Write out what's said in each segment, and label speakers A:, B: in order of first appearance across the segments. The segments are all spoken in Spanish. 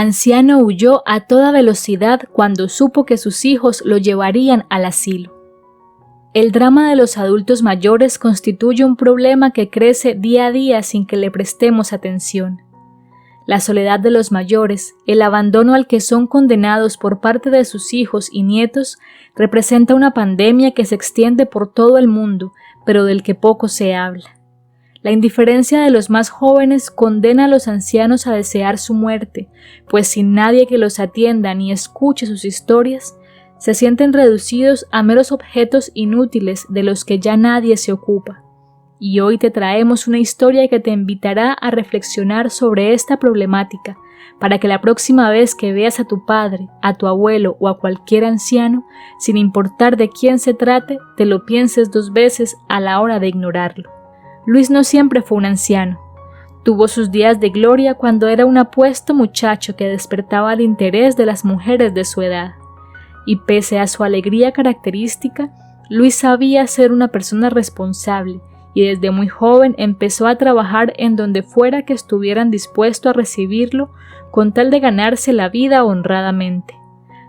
A: Anciano huyó a toda velocidad cuando supo que sus hijos lo llevarían al asilo. El drama de los adultos mayores constituye un problema que crece día a día sin que le prestemos atención. La soledad de los mayores, el abandono al que son condenados por parte de sus hijos y nietos, representa una pandemia que se extiende por todo el mundo, pero del que poco se habla. La indiferencia de los más jóvenes condena a los ancianos a desear su muerte, pues sin nadie que los atienda ni escuche sus historias, se sienten reducidos a meros objetos inútiles de los que ya nadie se ocupa. Y hoy te traemos una historia que te invitará a reflexionar sobre esta problemática, para que la próxima vez que veas a tu padre, a tu abuelo o a cualquier anciano, sin importar de quién se trate, te lo pienses 2 veces a la hora de ignorarlo. Luis no siempre fue un anciano. Tuvo sus días de gloria cuando era un apuesto muchacho que despertaba el interés de las mujeres de su edad. Y pese a su alegría característica, Luis sabía ser una persona responsable y desde muy joven empezó a trabajar en donde fuera que estuvieran dispuestos a recibirlo con tal de ganarse la vida honradamente.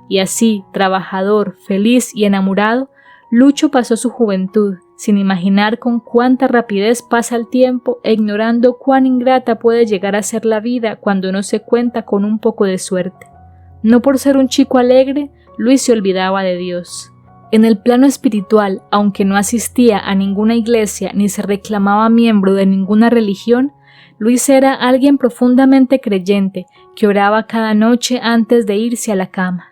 A: Y así, trabajador, feliz y enamorado, Lucho pasó su juventud, sin imaginar con cuánta rapidez pasa el tiempo e ignorando cuán ingrata puede llegar a ser la vida cuando no se cuenta con un poco de suerte. No por ser un chico alegre, Luis se olvidaba de Dios. En el plano espiritual, aunque no asistía a ninguna iglesia ni se reclamaba miembro de ninguna religión, Luis era alguien profundamente creyente que oraba cada noche antes de irse a la cama.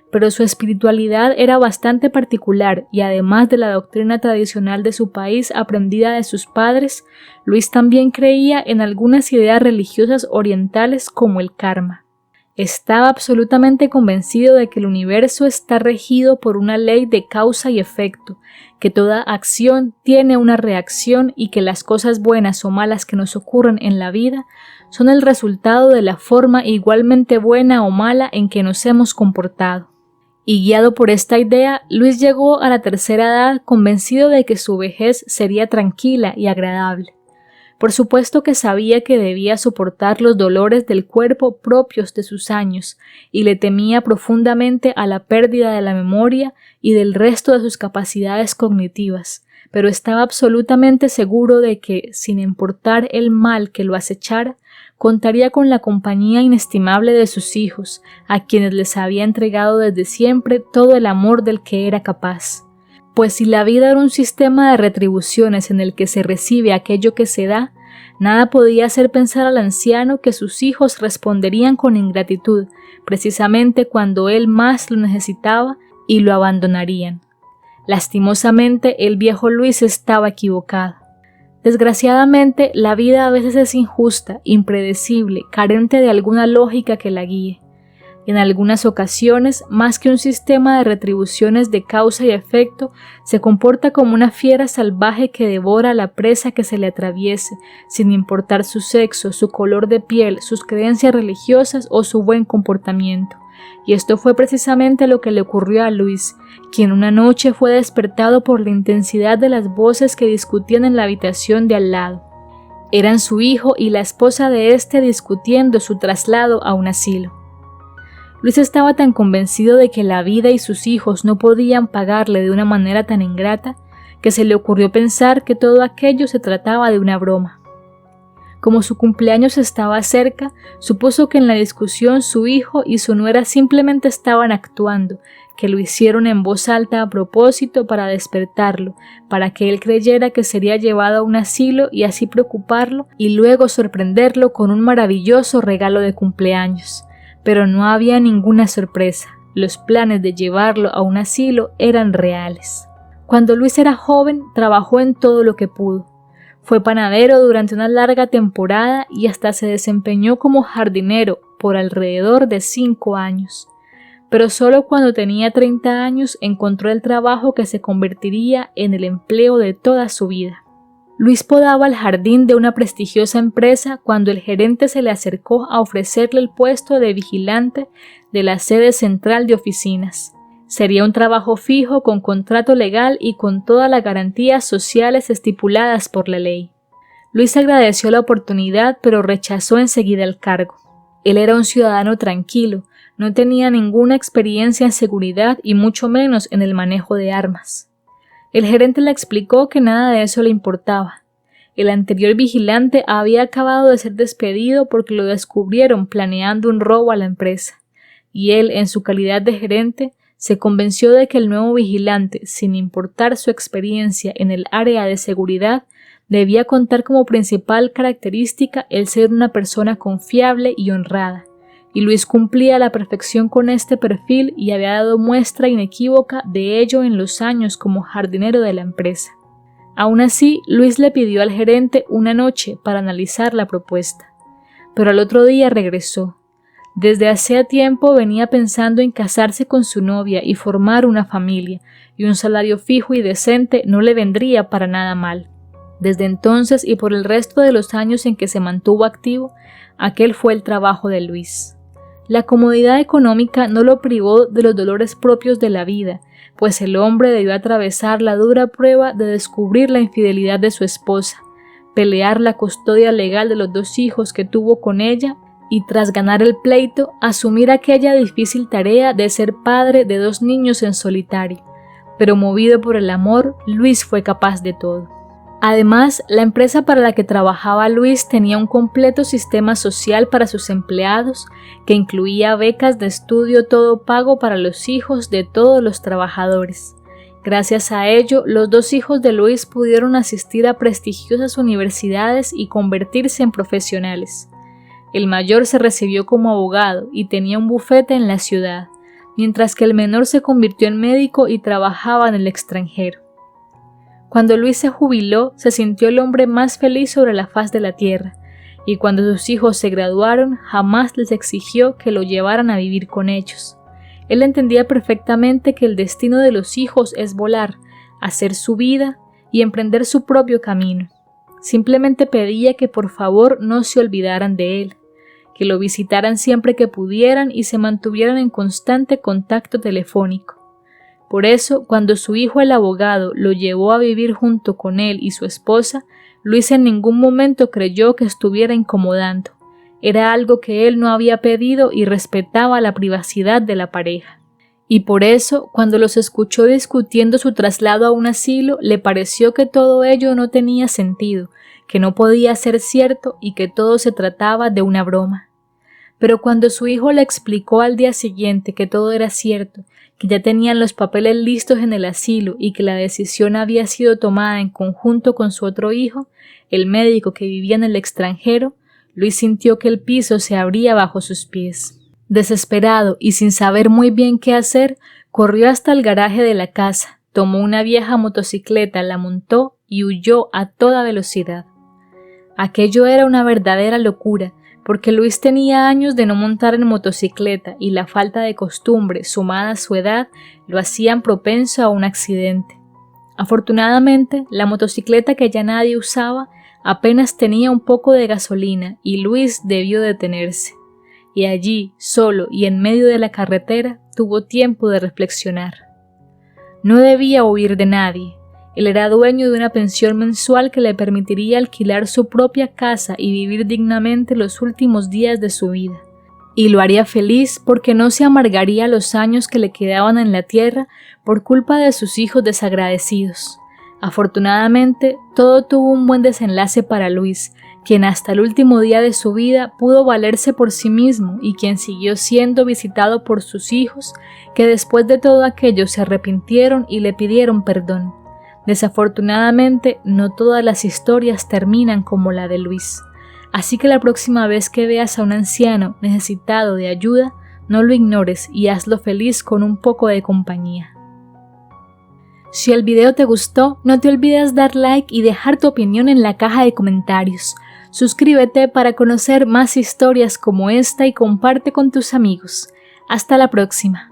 A: Pero su espiritualidad era bastante particular y además de la doctrina tradicional de su país aprendida de sus padres, Luis también creía en algunas ideas religiosas orientales como el karma. Estaba absolutamente convencido de que el universo está regido por una ley de causa y efecto, que toda acción tiene una reacción y que las cosas buenas o malas que nos ocurren en la vida son el resultado de la forma igualmente buena o mala en que nos hemos comportado. Y guiado por esta idea, Luis llegó a la tercera edad convencido de que su vejez sería tranquila y agradable. Por supuesto que sabía que debía soportar los dolores del cuerpo propios de sus años y le temía profundamente a la pérdida de la memoria y del resto de sus capacidades cognitivas, pero estaba absolutamente seguro de que, sin importar el mal que lo acechara, contaría con la compañía inestimable de sus hijos, a quienes les había entregado desde siempre todo el amor del que era capaz. Pues si la vida era un sistema de retribuciones en el que se recibe aquello que se da, nada podía hacer pensar al anciano que sus hijos responderían con ingratitud, precisamente cuando él más lo necesitaba, y lo abandonarían. Lastimosamente, el viejo Luis estaba equivocado. Desgraciadamente, la vida a veces es injusta, impredecible, carente de alguna lógica que la guíe. En algunas ocasiones, más que un sistema de retribuciones de causa y efecto, se comporta como una fiera salvaje que devora a la presa que se le atraviese, sin importar su sexo, su color de piel, sus creencias religiosas o su buen comportamiento. Y esto fue precisamente lo que le ocurrió a Luis, quien una noche fue despertado por la intensidad de las voces que discutían en la habitación de al lado. Eran su hijo y la esposa de éste discutiendo su traslado a un asilo. Luis estaba tan convencido de que la vida y sus hijos no podían pagarle de una manera tan ingrata, que se le ocurrió pensar que todo aquello se trataba de una broma. Como su cumpleaños estaba cerca, supuso que en la discusión su hijo y su nuera simplemente estaban actuando, que lo hicieron en voz alta a propósito para despertarlo, para que él creyera que sería llevado a un asilo y así preocuparlo y luego sorprenderlo con un maravilloso regalo de cumpleaños. Pero no había ninguna sorpresa, los planes de llevarlo a un asilo eran reales. Cuando Luis era joven, trabajó en todo lo que pudo. Fue panadero durante una larga temporada y hasta se desempeñó como jardinero por alrededor de 5 años. Pero solo cuando tenía 30 años encontró el trabajo que se convertiría en el empleo de toda su vida. Luis podaba el jardín de una prestigiosa empresa cuando el gerente se le acercó a ofrecerle el puesto de vigilante de la sede central de oficinas. Sería un trabajo fijo con contrato legal y con todas las garantías sociales estipuladas por la ley. Luis agradeció la oportunidad pero rechazó enseguida el cargo. Él era un ciudadano tranquilo, no tenía ninguna experiencia en seguridad y mucho menos en el manejo de armas. El gerente le explicó que nada de eso le importaba. El anterior vigilante había acabado de ser despedido porque lo descubrieron planeando un robo a la empresa, y él, en su calidad de gerente, se convenció de que el nuevo vigilante, sin importar su experiencia en el área de seguridad, debía contar como principal característica el ser una persona confiable y honrada, y Luis cumplía a la perfección con este perfil y había dado muestra inequívoca de ello en los años como jardinero de la empresa. Aún así, Luis le pidió al gerente una noche para analizar la propuesta, pero al otro día regresó. Desde hacía tiempo venía pensando en casarse con su novia y formar una familia, y un salario fijo y decente no le vendría para nada mal. Desde entonces y por el resto de los años en que se mantuvo activo, aquel fue el trabajo de Luis. La comodidad económica no lo privó de los dolores propios de la vida, pues el hombre debió atravesar la dura prueba de descubrir la infidelidad de su esposa, pelear la custodia legal de los 2 hijos que tuvo con ella y, tras ganar el pleito, asumir aquella difícil tarea de ser padre de 2 niños en solitario. Pero movido por el amor, Luis fue capaz de todo. Además, la empresa para la que trabajaba Luis tenía un completo sistema social para sus empleados, que incluía becas de estudio todo pago para los hijos de todos los trabajadores. Gracias a ello, los 2 hijos de Luis pudieron asistir a prestigiosas universidades y convertirse en profesionales. El mayor se recibió como abogado y tenía un bufete en la ciudad, mientras que el menor se convirtió en médico y trabajaba en el extranjero. Cuando Luis se jubiló, se sintió el hombre más feliz sobre la faz de la tierra, y cuando sus hijos se graduaron, jamás les exigió que lo llevaran a vivir con ellos. Él entendía perfectamente que el destino de los hijos es volar, hacer su vida y emprender su propio camino. Simplemente pedía que por favor no se olvidaran de él, que lo visitaran siempre que pudieran y se mantuvieran en constante contacto telefónico. Por eso, cuando su hijo el abogado lo llevó a vivir junto con él y su esposa, Luis en ningún momento creyó que estuviera incomodando. Era algo que él no había pedido y respetaba la privacidad de la pareja. Y por eso, cuando los escuchó discutiendo su traslado a un asilo, le pareció que todo ello no tenía sentido, que no podía ser cierto y que todo se trataba de una broma. Pero cuando su hijo le explicó al día siguiente que todo era cierto, que ya tenían los papeles listos en el asilo y que la decisión había sido tomada en conjunto con su otro hijo, el médico que vivía en el extranjero, Luis sintió que el piso se abría bajo sus pies. Desesperado y sin saber muy bien qué hacer, corrió hasta el garaje de la casa, tomó una vieja motocicleta, la montó y huyó a toda velocidad. Aquello era una verdadera locura, porque Luis tenía años de no montar en motocicleta y la falta de costumbre, sumada a su edad, lo hacían propenso a un accidente. Afortunadamente, la motocicleta que ya nadie usaba apenas tenía un poco de gasolina y Luis debió detenerse. Y allí, solo y en medio de la carretera, tuvo tiempo de reflexionar. No debía huir de nadie. Él era dueño de una pensión mensual que le permitiría alquilar su propia casa y vivir dignamente los últimos días de su vida. Y lo haría feliz porque no se amargaría los años que le quedaban en la tierra por culpa de sus hijos desagradecidos. Afortunadamente, todo tuvo un buen desenlace para Luis, quien hasta el último día de su vida pudo valerse por sí mismo y quien siguió siendo visitado por sus hijos, que después de todo aquello se arrepintieron y le pidieron perdón. Desafortunadamente, no todas las historias terminan como la de Luis, así que la próxima vez que veas a un anciano necesitado de ayuda, no lo ignores y hazlo feliz con un poco de compañía. Si el video te gustó, no te olvides dar like y dejar tu opinión en la caja de comentarios. Suscríbete para conocer más historias como esta y comparte con tus amigos. Hasta la próxima.